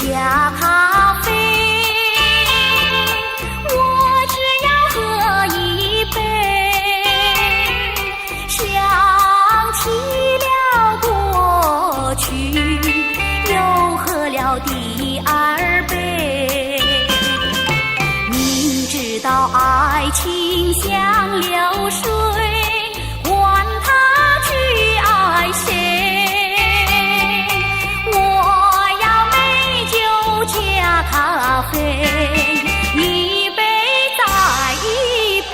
加咖啡，我只要喝一杯。想起了过去，又喝了第二杯。明知道爱情像流水，管他去爱谁。咖啡，一杯再一杯。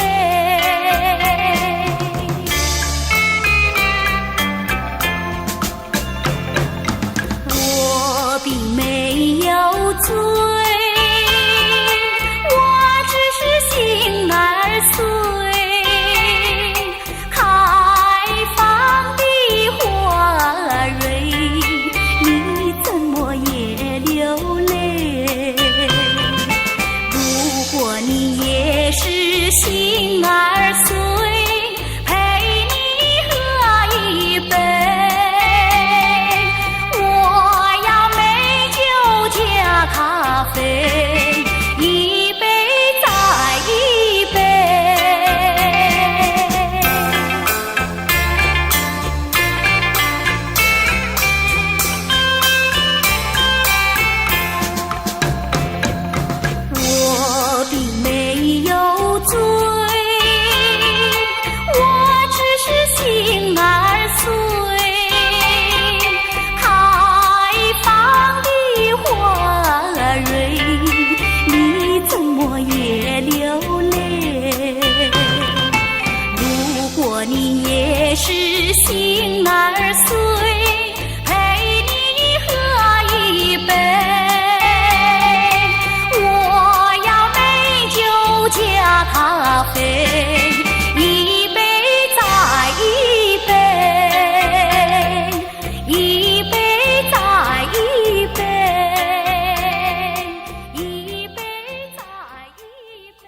我并没有醉，我只是心儿碎。开放的花蕊，你怎么也流泪？你也是心儿碎，陪你喝一杯。我要美酒加咖啡，一杯再一杯。醉，我只是心儿碎。开放的花蕊，你怎么也流泪？如果你也是心儿碎，陪你喝一杯。加咖啡，一杯再一杯，一杯再一杯，一杯再一杯。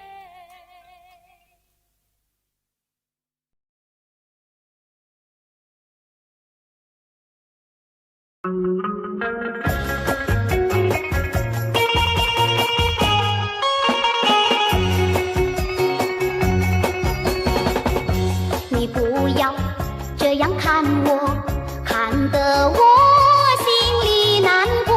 你不要这样看我，看得我心里难过。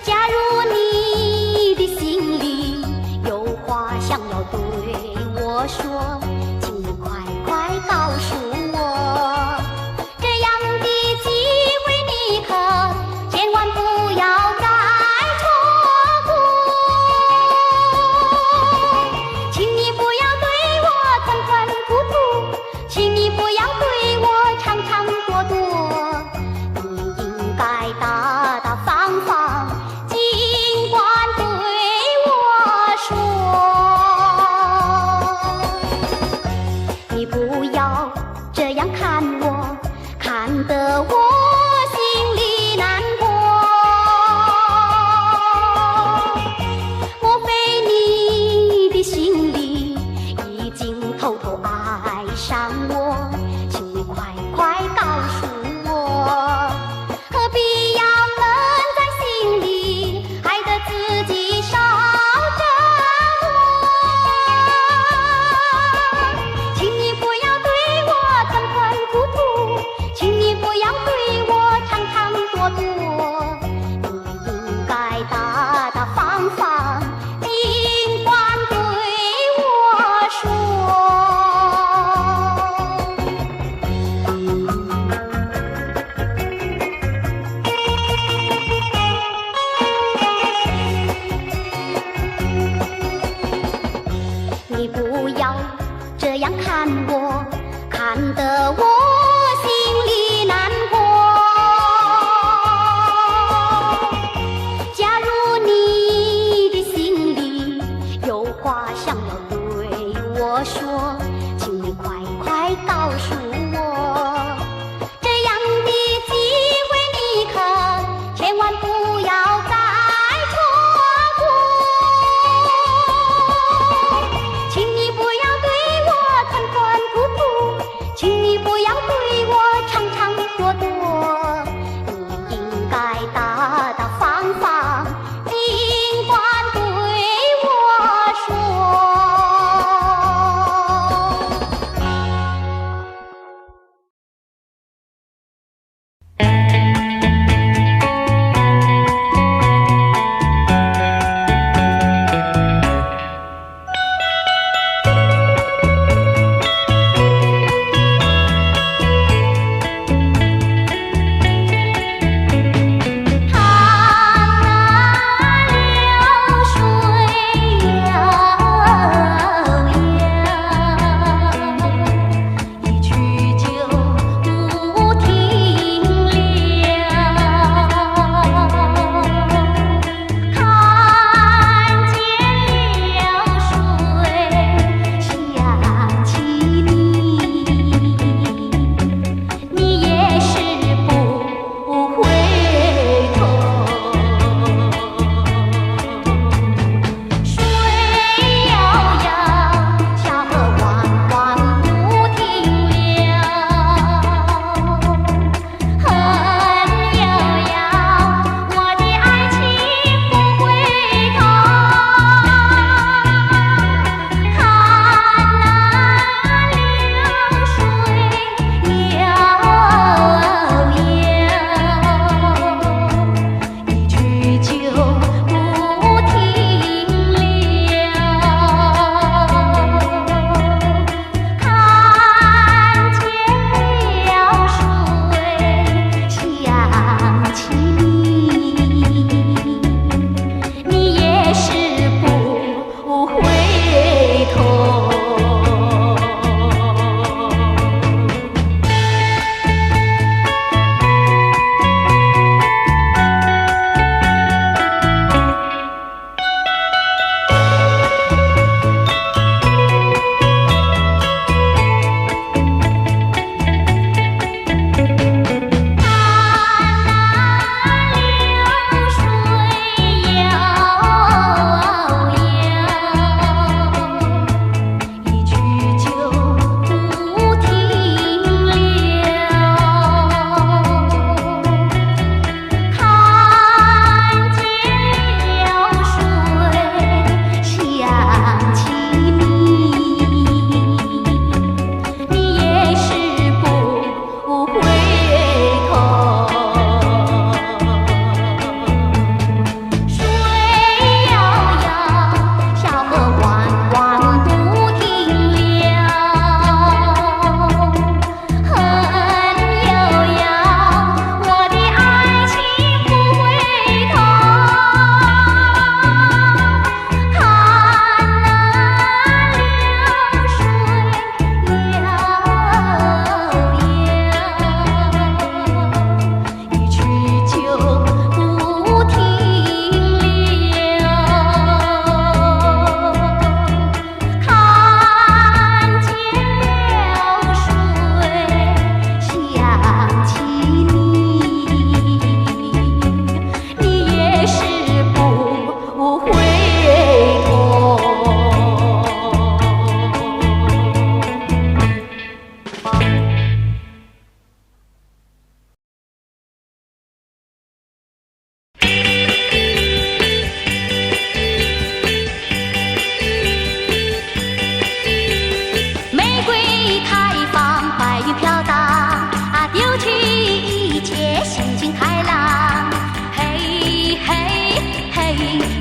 假如你的心里有话想要对我说，请你快快告诉我，这样的机会你可千万不要再错过。请你不要对我吞吞吐吐，请你不要对我长长躲躲，你应该大大方方尽管对我说。你不要这样看我，看得我心里难过。莫非你的心里已经偷偷爱上我？请你快快告诉我，何必要闷在心里，害得自己伤折磨？请你不要对我吞吞吐吐，请你不要对我长长躲躲，你应该大大方方尽管对我说。你不要这样看我，看得我心里难过。假如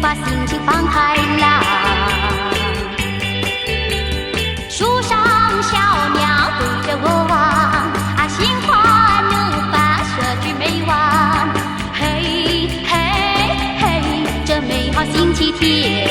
把心情放开朗。树上小鸟对着我望，啊，心花怒放，说句没完。嘿嘿嘿，这美好星期天。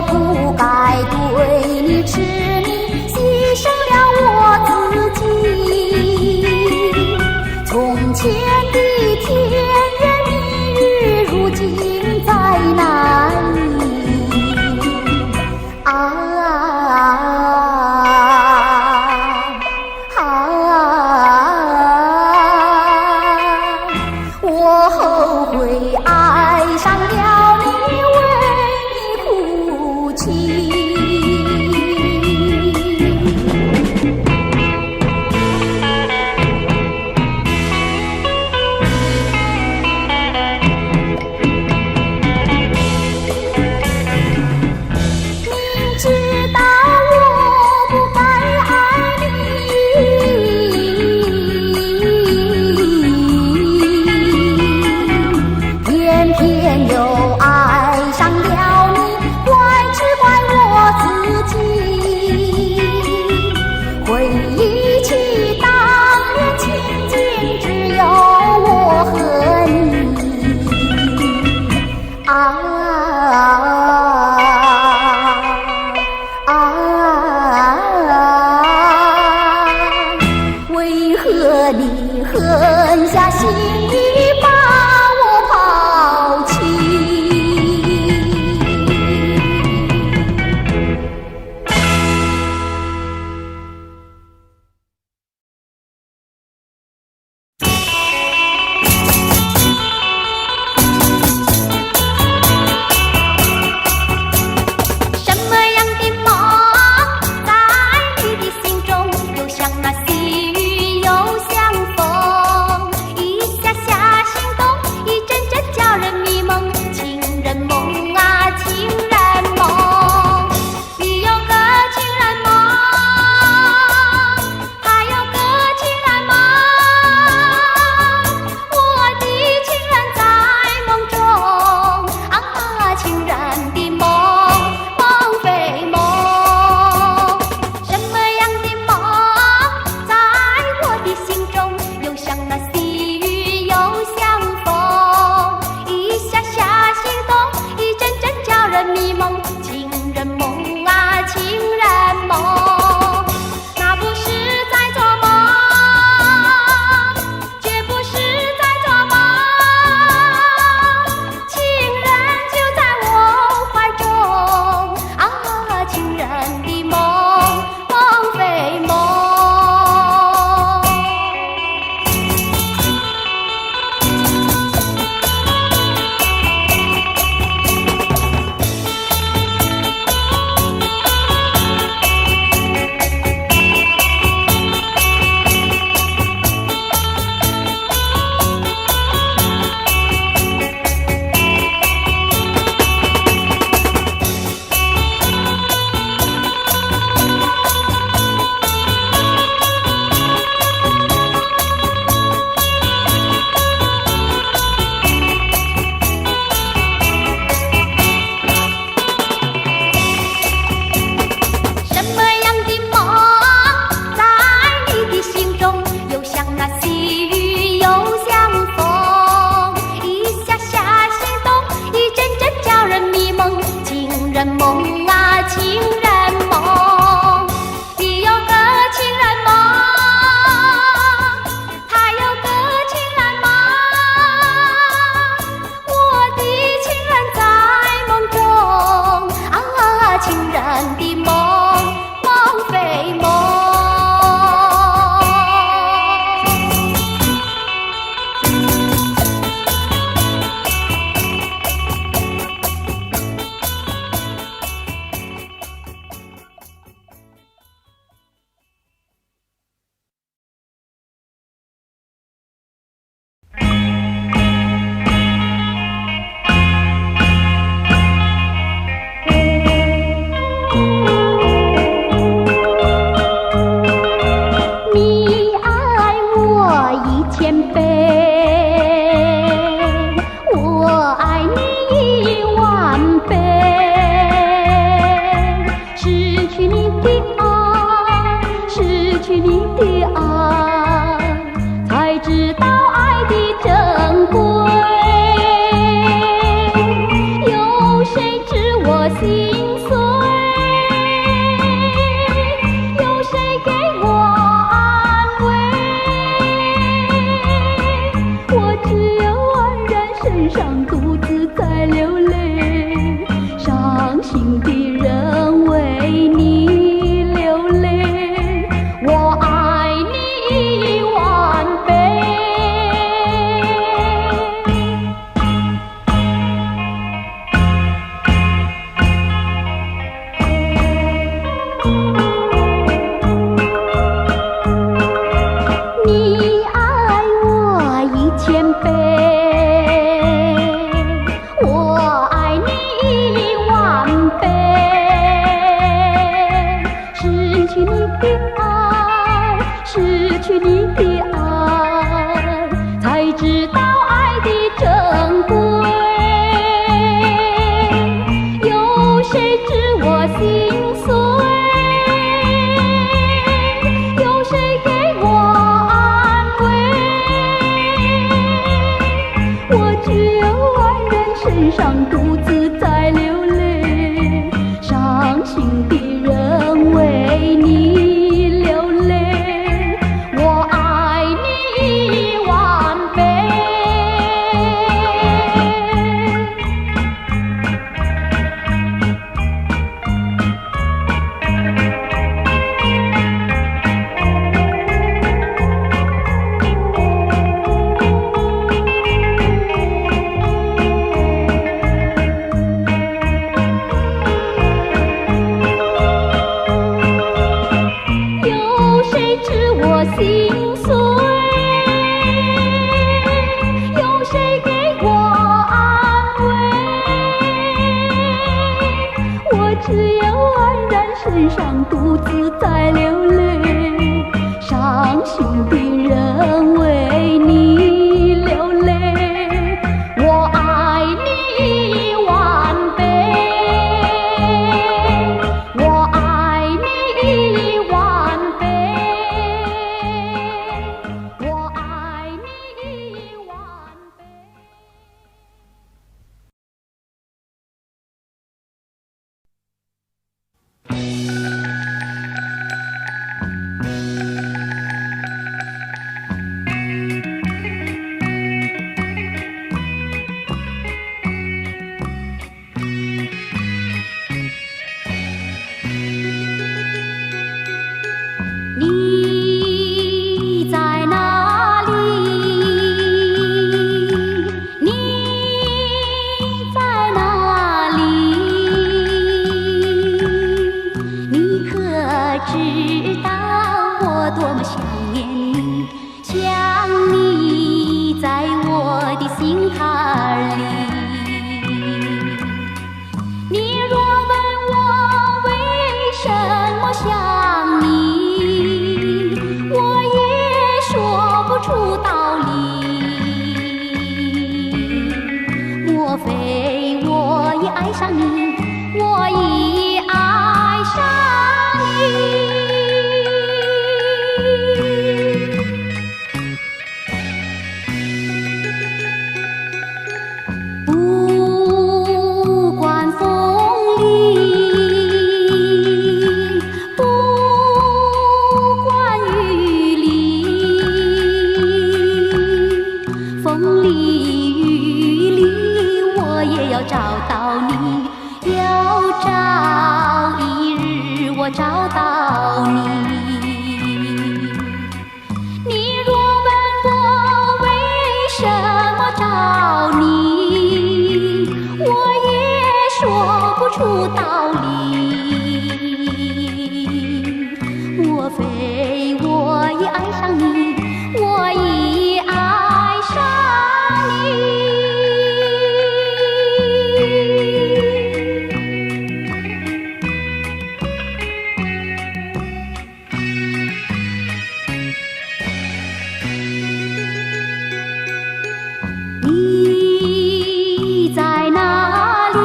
不该对你为何你狠下心把我抛弃？上独自在流泪，伤心的人为你流泪，我爱你1万倍。有谁知我心碎？有谁给我安慰？我只有黯然神伤，独自在流泪，伤心的人为你流泪，我爱你1万倍，我爱你1万倍，我爱你1万倍。你在哪里？你在哪里？你可知道我多么想念你，想你在我的心坎里。你若问我为什么想你，我也说不出道理。莫非我已爱上你，我已爱上你。不管风里，不管雨里，风里雨里，我也要找到你，有朝一日我找到你。你若问我为什么找你，我也说不出道理。莫非我已爱上你，我已爱上你。你在哪里？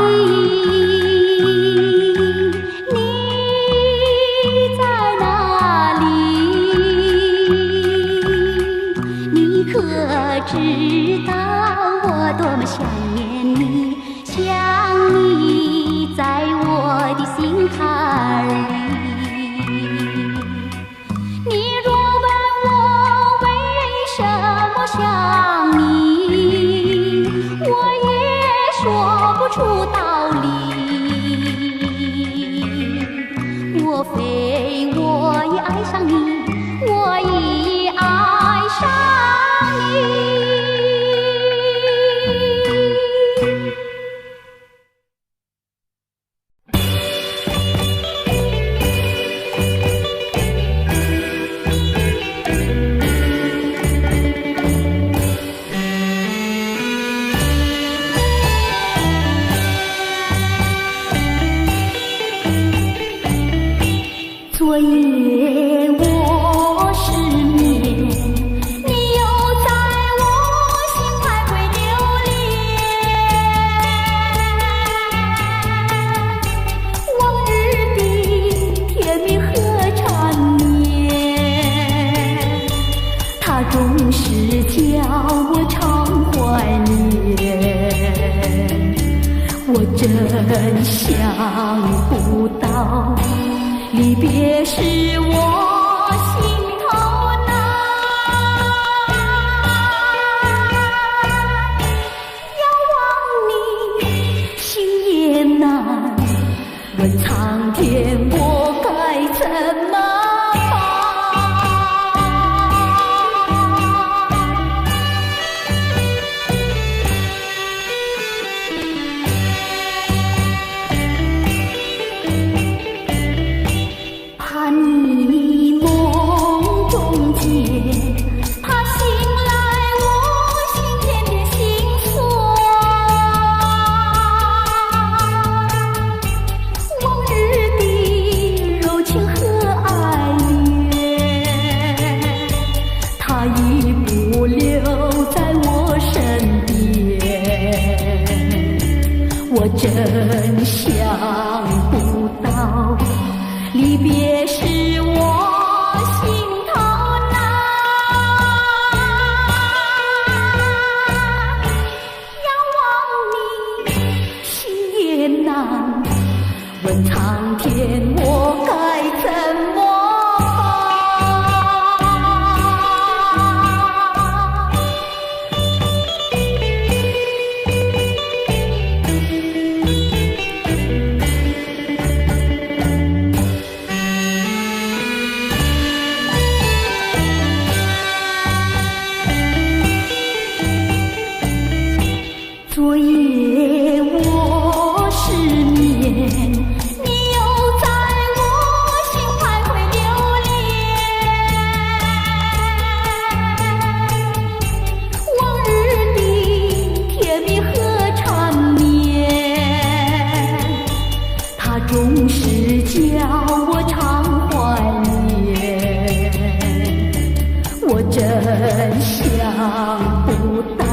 你在哪里？你可知道我多么想念你，想你在我的心坎里。你若问我为什么想你，我也说不出道理。莫非我已爱上你，我已爱上你。昨夜我失眠，你又在我心徘徊流连，往日的甜蜜和缠绵，它总是叫我常怀念。真想不到，离别是我心头难。遥望你，心也难。问苍天，我该怎么办？怕你梦中见，怕醒来我心天天心酸。往日的柔情和爱恋，它已不留在我身边。我真想不到，离别是我心头难。遥望你，心也难。问苍天，我该怎么办？昨夜我失眠，你又在我心徘徊流连。往日的甜蜜和缠绵，它总是叫我常怀念。我真想不到，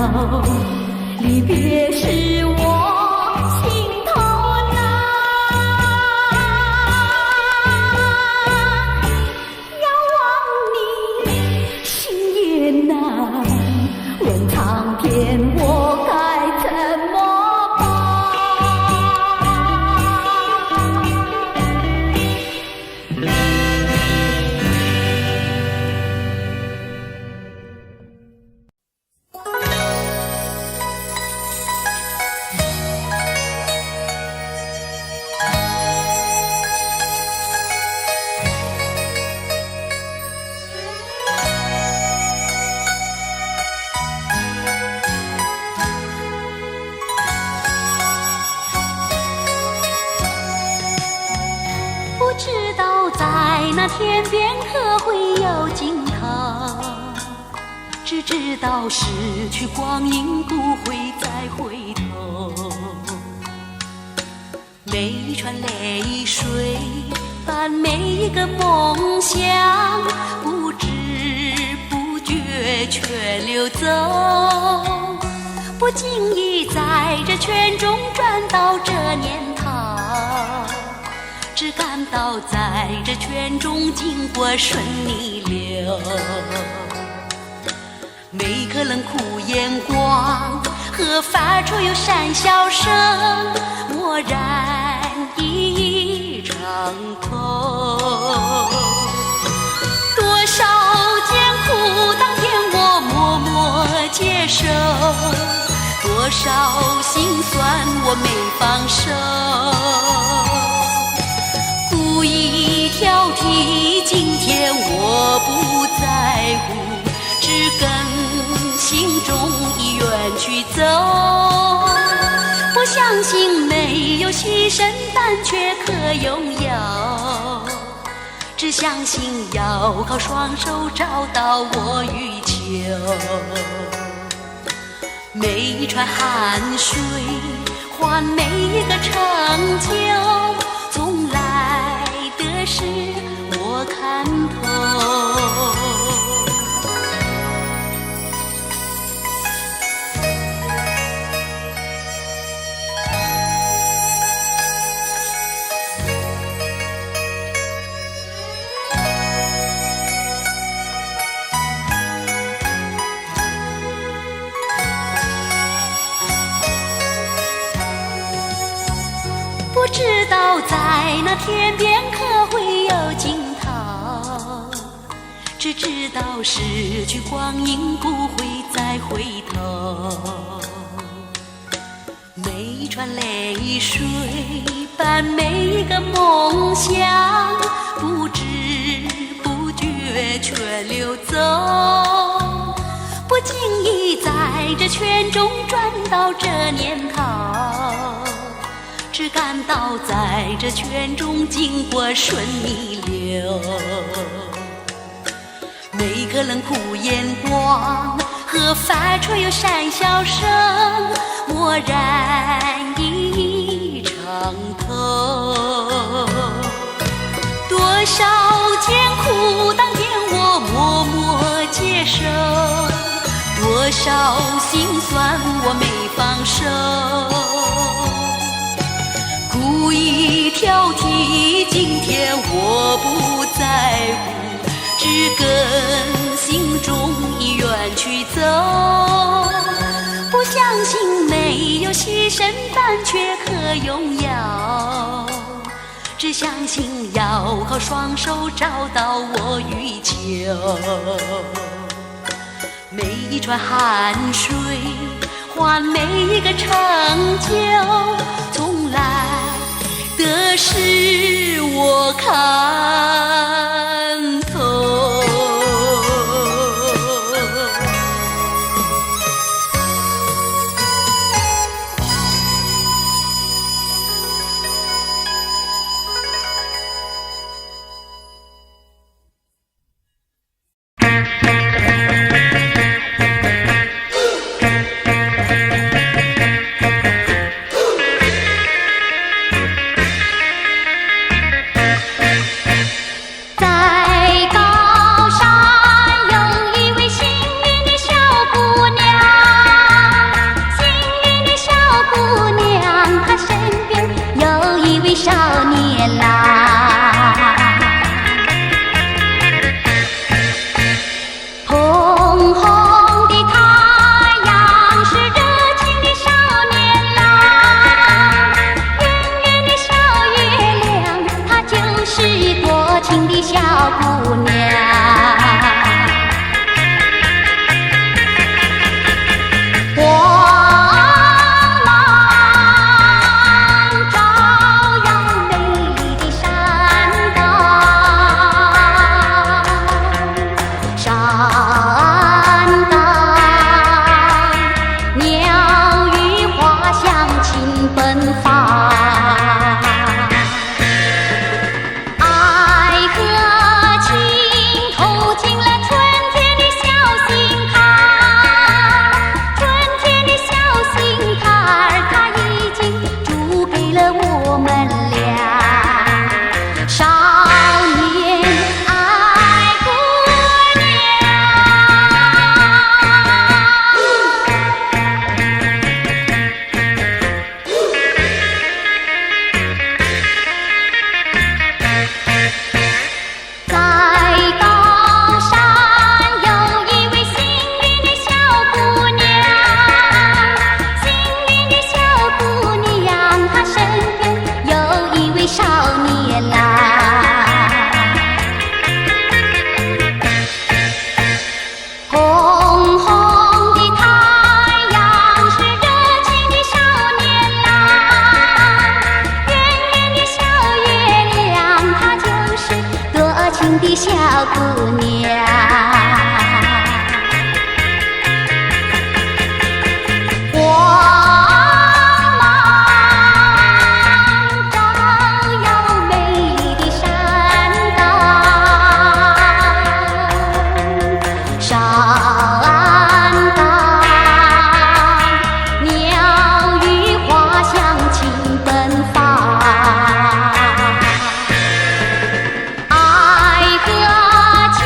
离别是我心头难。遥望你，心也难。问苍天，我该怎么不知道在那天边可会有尽头，只知道逝去光阴不会再回头。每一串泪水伴每一个梦想，不知不觉全流走。不经意在这圈中转到这年头，只感到在这圈中经过顺逆流。每个冷酷眼光和发出有讪笑声，蓦然一场空。多少艰苦当天我默默接受，多少心酸我没放手。故意挑剔，今天我不在乎，只跟心中意愿去走。不相信没有牺牲，但却可拥有，只相信要靠双手找到我欲求。每一串汗水换每一个成就，从来的事我看透。不知道在那天边可会有尽头，只知道逝去光阴不会再回头。每串泪水伴每一个梦想，不知不觉却流走，不经意在这圈中转到这年头，只感到在这圈中经过顺逆流。每个冷酷眼光和发出有讪笑声，蓦然一场头。多少艰苦当年我默默接受，多少心酸我没放手，故意挑剔今天我不在乎，只跟心中意愿去走。不相信没有牺牲但却可拥有，只相信要靠双手找到我欲求。每一串汗水换每一个成就，从来的事我看透。的小姑娘，光芒照耀美丽的山岗，山岗鸟语花香情奔放。爱和情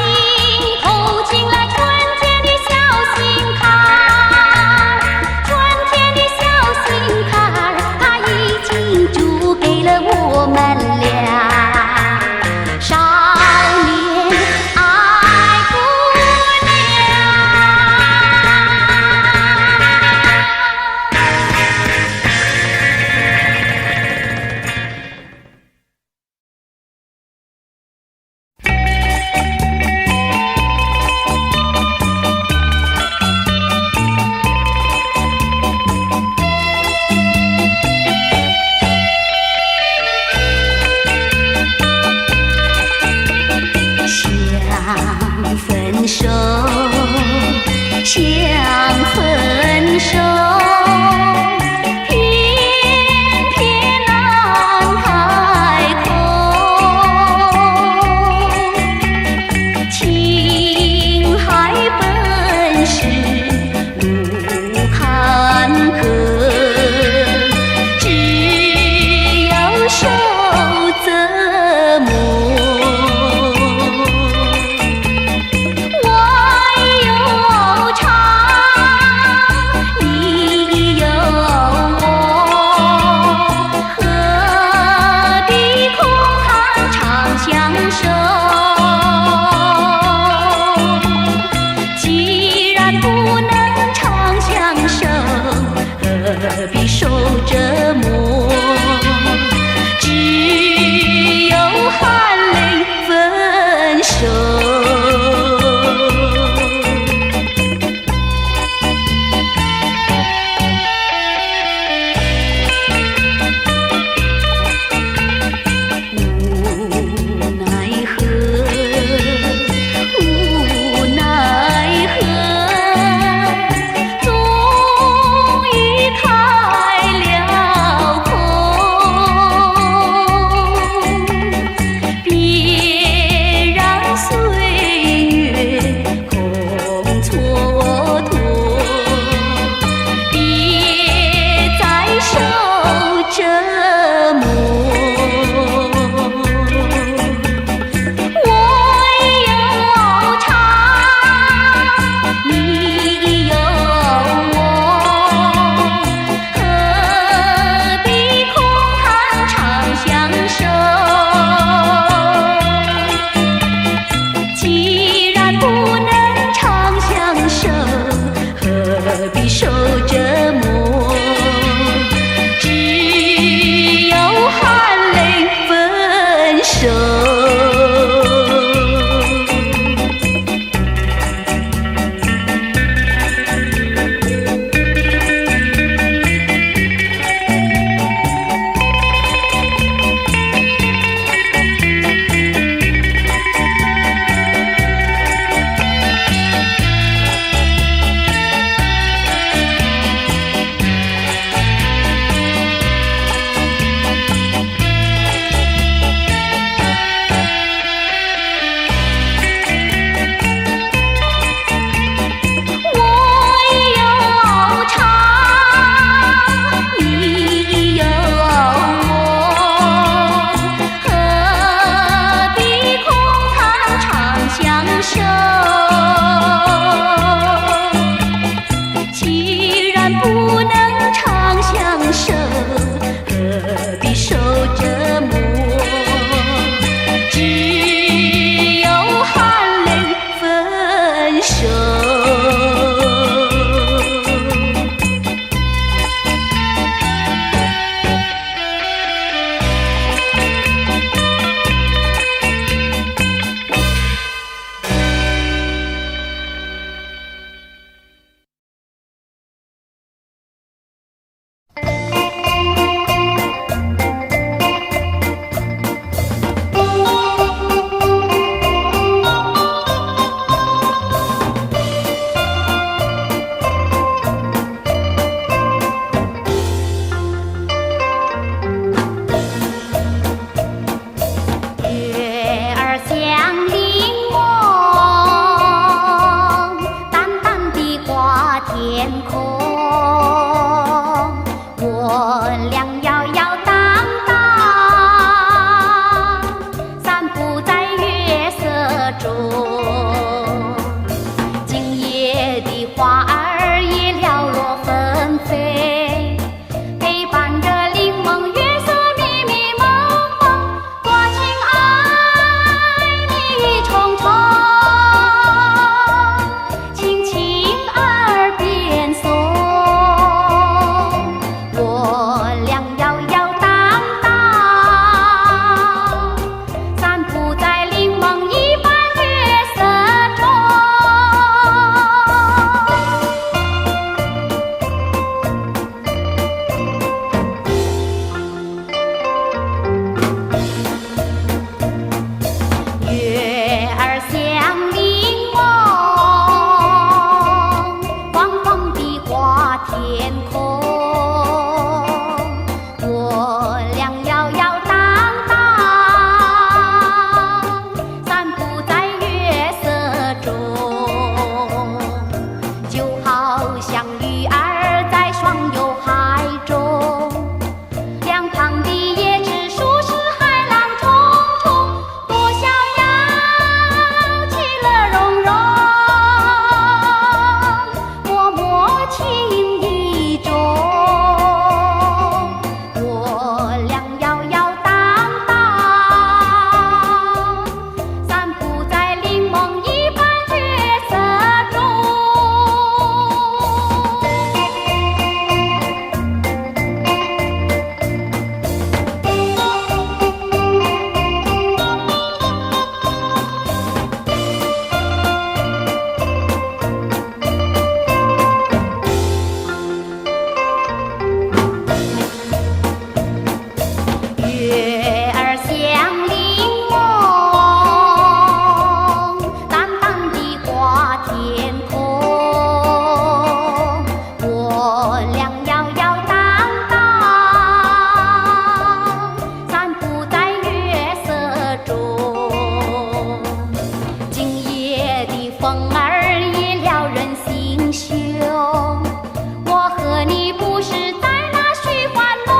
我和你不是在那虚幻梦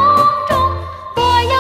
中，多有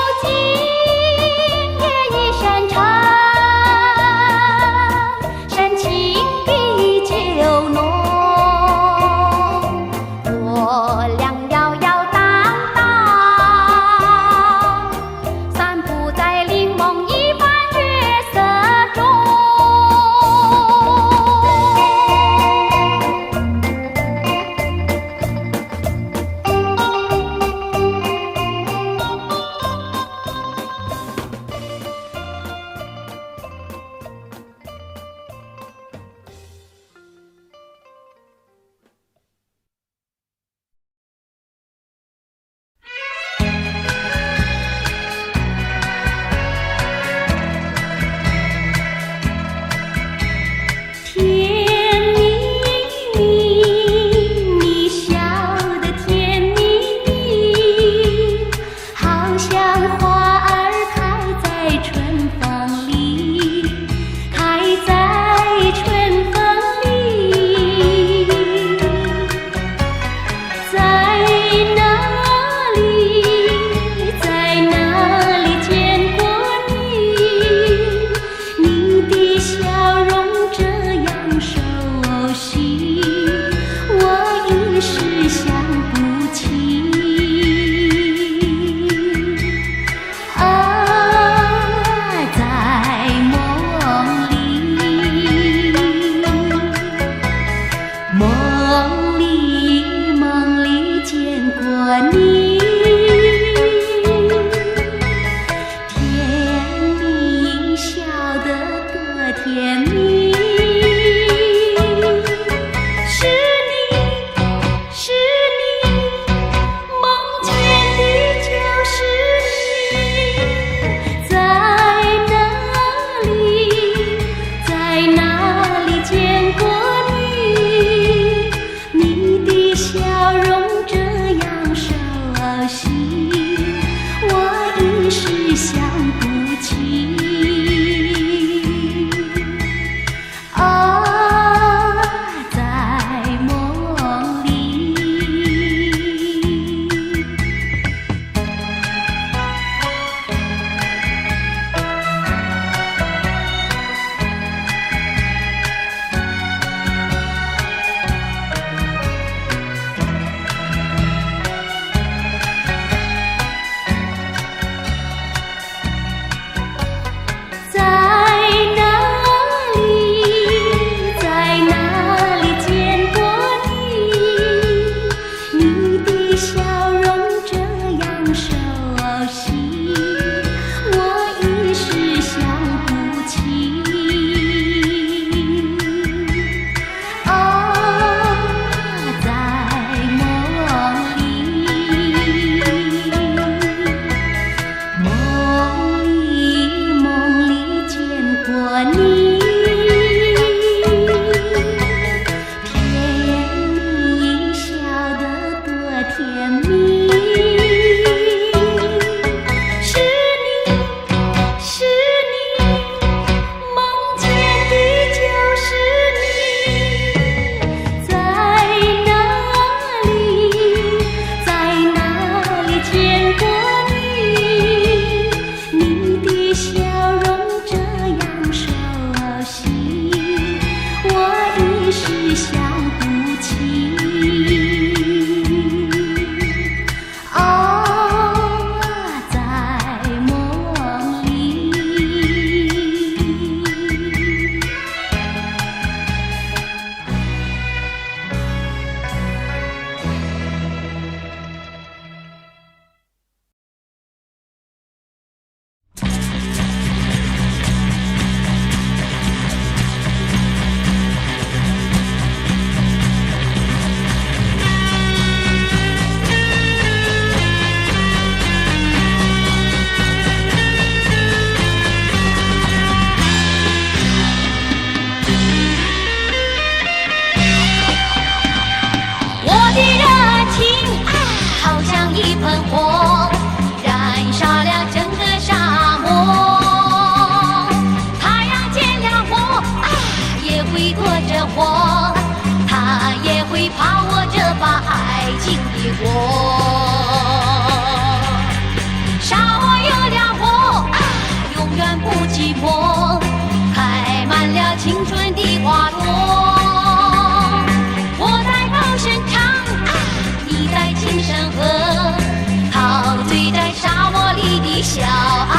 爱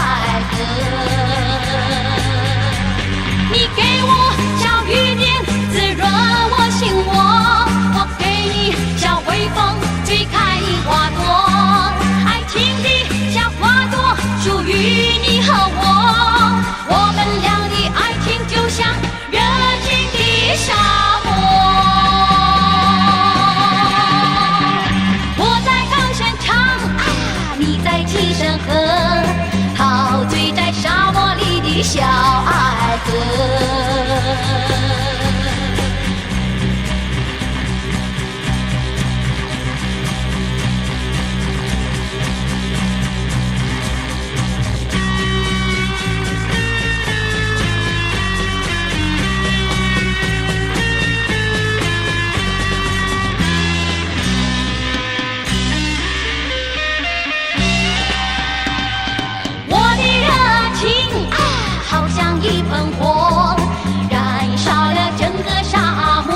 歌。你给我小雨点滋润我心窝，我给你小微风吹开花朵，爱情的小花朵属于你和我，我们俩的爱情就像热情的沙漠。我在高声唱啊，你在轻声和，陶醉在沙漠里的小爱歌。一盆火燃烧了整个沙漠，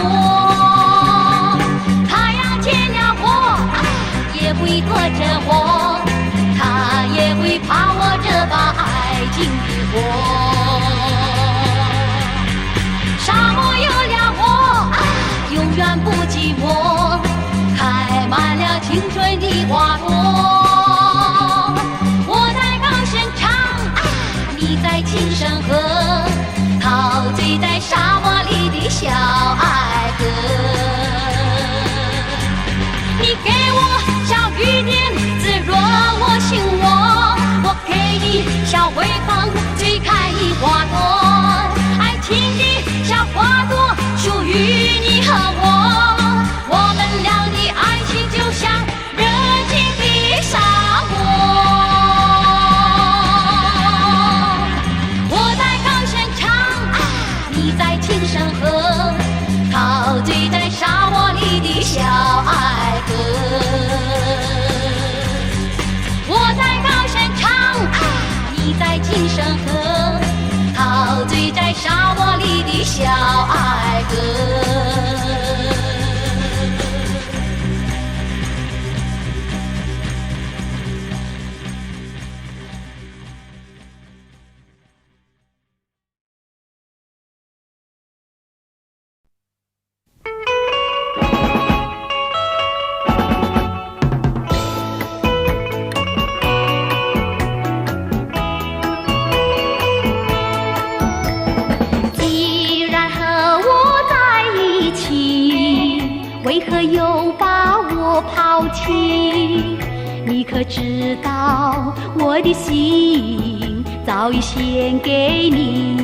太阳见了我也会躲着我，它也会怕我这把爱情的火。沙漠有了我永远不寂寞，开满了青春的花朵。我在高声唱，你在轻声和，陶醉在沙漠里的小爱歌。你给我小雨点滋润我心窝，我给你小微风吹开花朵，爱情的小花朵属于你和我，我们俩的爱情就像热情的沙漠。轻声和，陶醉在沙漠里的小爱歌。我在高声唱，你在轻声和，陶醉在沙漠里的小爱歌。为何又把我抛弃？你可知道我的心早已献给你？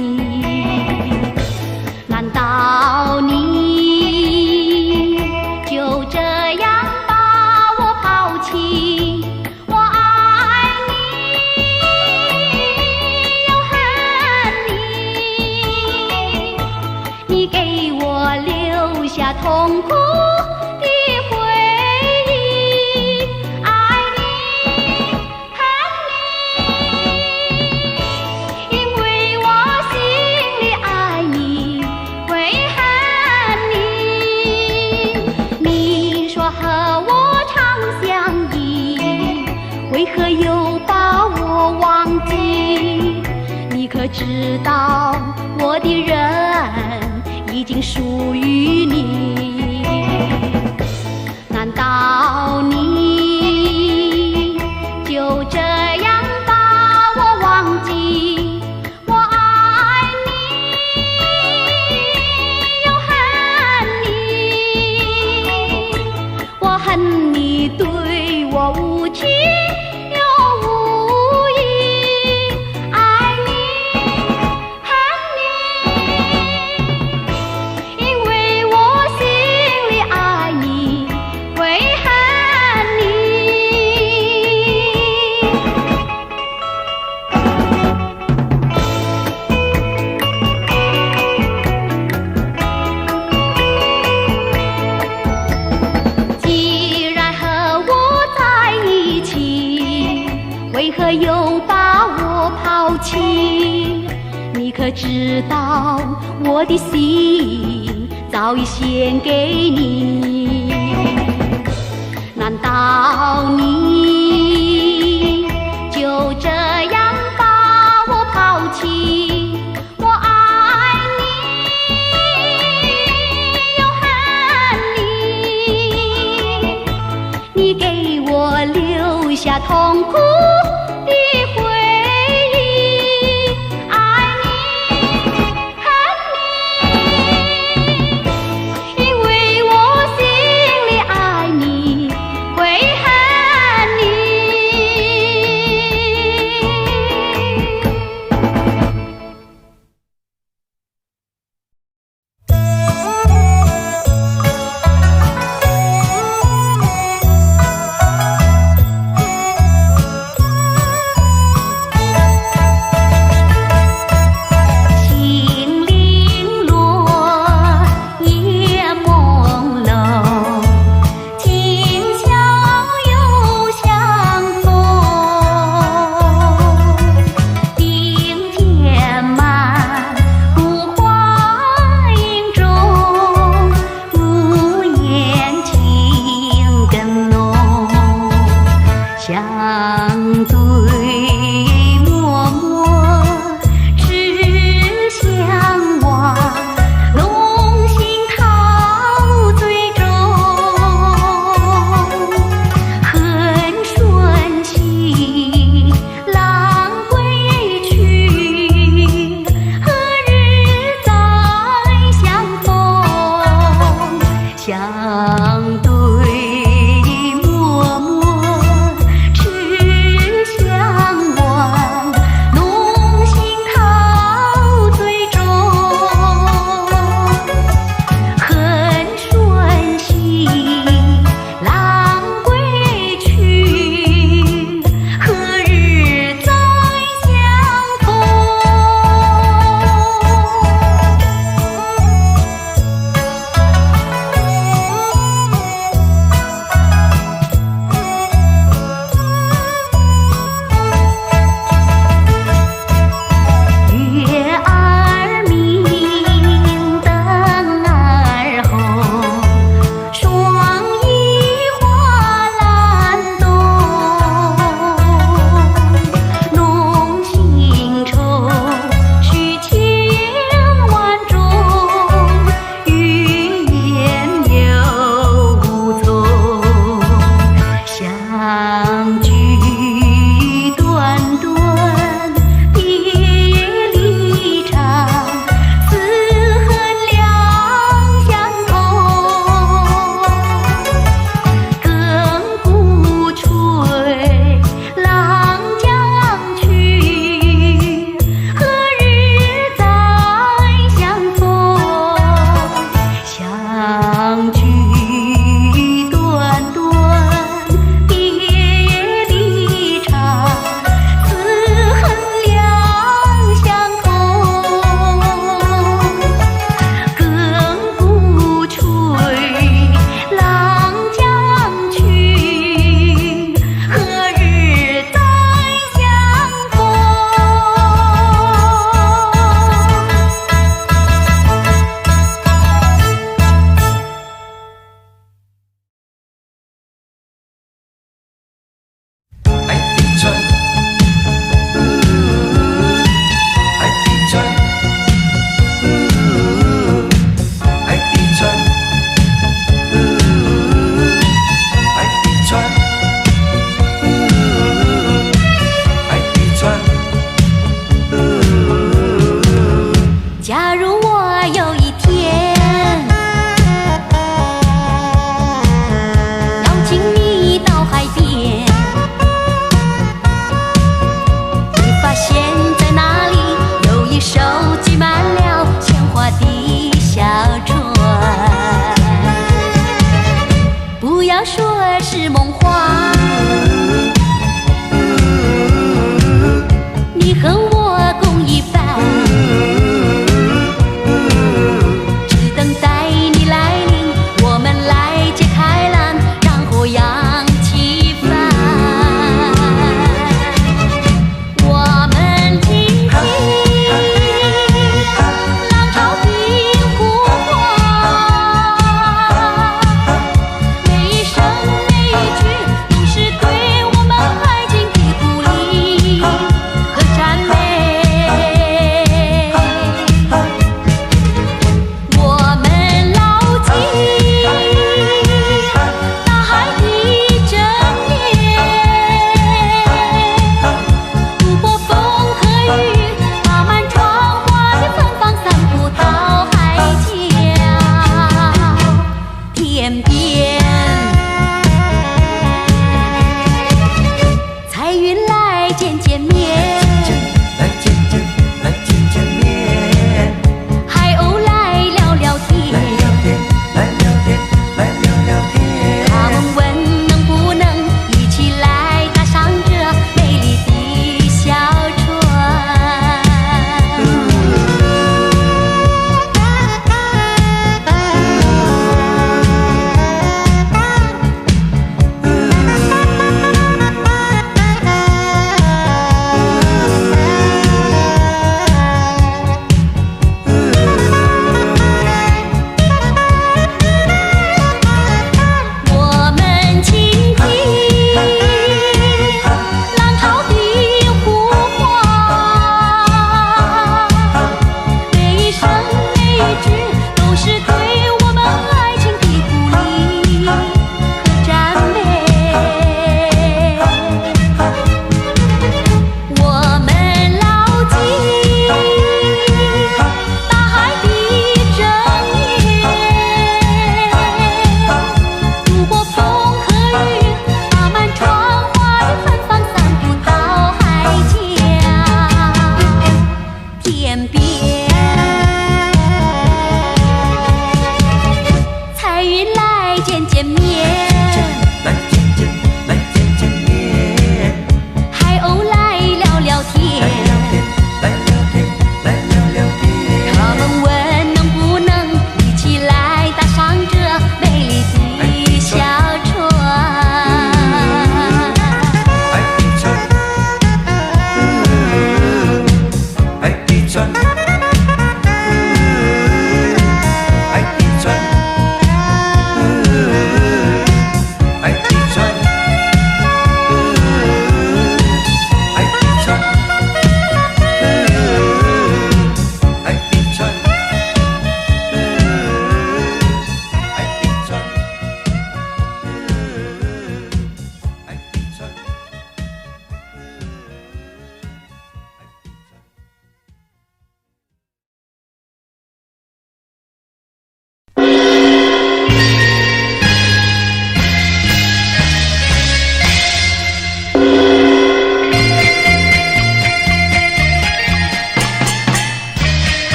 难道你就这样把我抛弃？我爱你又恨你，你给我留下痛苦知道我的人已经属于你，难道你就这样把我忘记？我爱你又恨你，我恨你对我无情又把我抛弃？你可知道我的心早已献给你？难道你就这样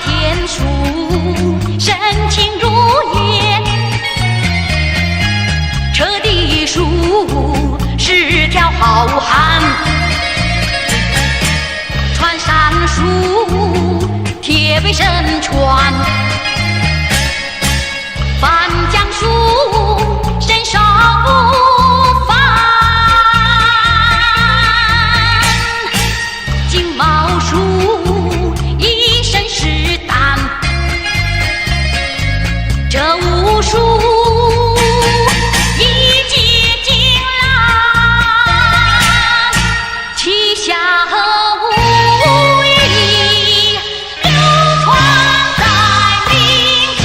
天书，深情如烟，彻地书，是条好汉。穿山术，铁背神传，翻江术，身手不凡。金毛术，一身是胆，这武术一结金兰，旗下武艺流传在民间。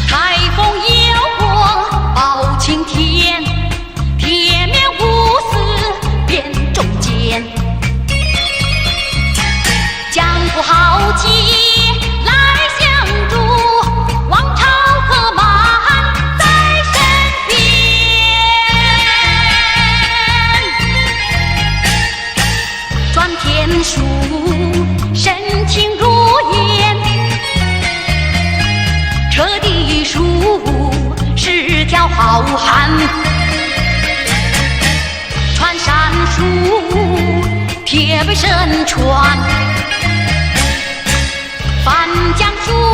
台风有过包青天，铁面无私辨忠奸，江湖豪杰来相助，王朝和满在身边。转天书，深情如烟，彻地书，是条好汉。穿山术，铁背神传，翻江术。